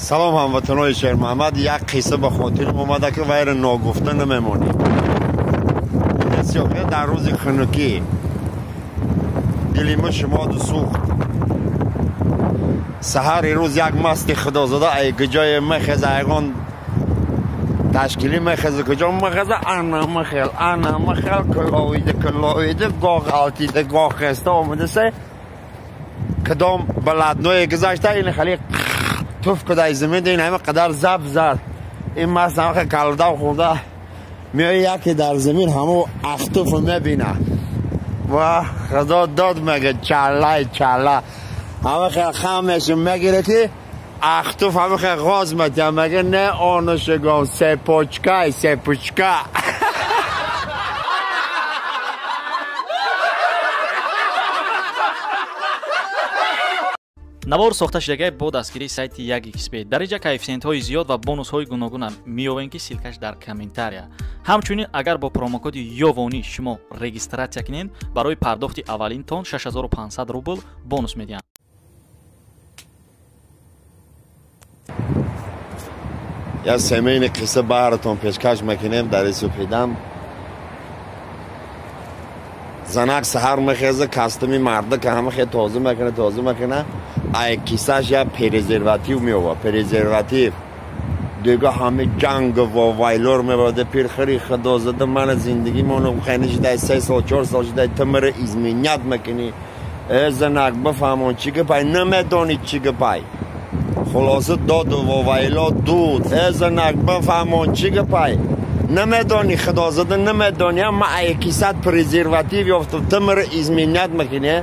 سلام هموطنان شهر محمد. یک قصه به خاطرم اومده که غیر ناگفته نمیمونه. بسیار در روز خنکی دلم شما سوخت. سحر روز یک مست خدازاده ای کجای مخز ایگان تشکیلی مخز کجا مخز انا مخل کلاویده گاه آلتیده گاه خسته آمده سه کدام بلدنوی گذاشته این خلی توف کدای زمین این همه قدر زب زد این مست همه کلده و خورده میای یکی در زمین همه اختوف میبینه و خدا داد مگه چله همه خیلی خمش میگیره که اختوف همه خیلی غاز متیم مگه نه آنوشگاه سپوچکای навор сохта шудагии бо дастгирии сайти 1xbet дариҷа коэффициентҳои зиёд ва бонусҳои гуногуна меёбем ки силкаш дар комментария. ҳамчунин агар бо промокоди ёвонӣ шумо регистратсия кунед барои пардохти аввалин тон 6500 рубл бонус медиҳанд. یا سمین قصه بارتون پیشکش میکنیم در این سپیدم. زنک سحر میخیزه کاستمی مرده که همه خیلی تازه میکنه ای کیسهش یا پریزرواتیو میوه پریزرواتیو دیگه همه جنگ و وایلور میباده پیرخری خدا زده من زندگی مانو خیلی شده 3 سال 4 سال شده تمر ازمینیت میکنی زنک بفهمون چی که پای نمیدونی چی که پای خلاصه داد و وایلا دود زنک بفهمون چی که پای نمیدونی خدا زده نمیدونی اما ای کیسه پریزرواتیو یافت تمر ازمینیت میکنی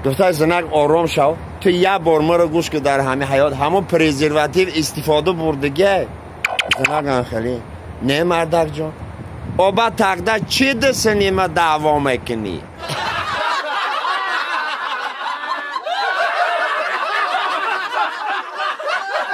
گفته زنک آرام شو تو یه بار مرا گوش که در همه حیات همون پریزرواتیو استفاده بردگه زنک خیلی نه مردک جان آبا تقدر چی دست نیمه دعوا میکنی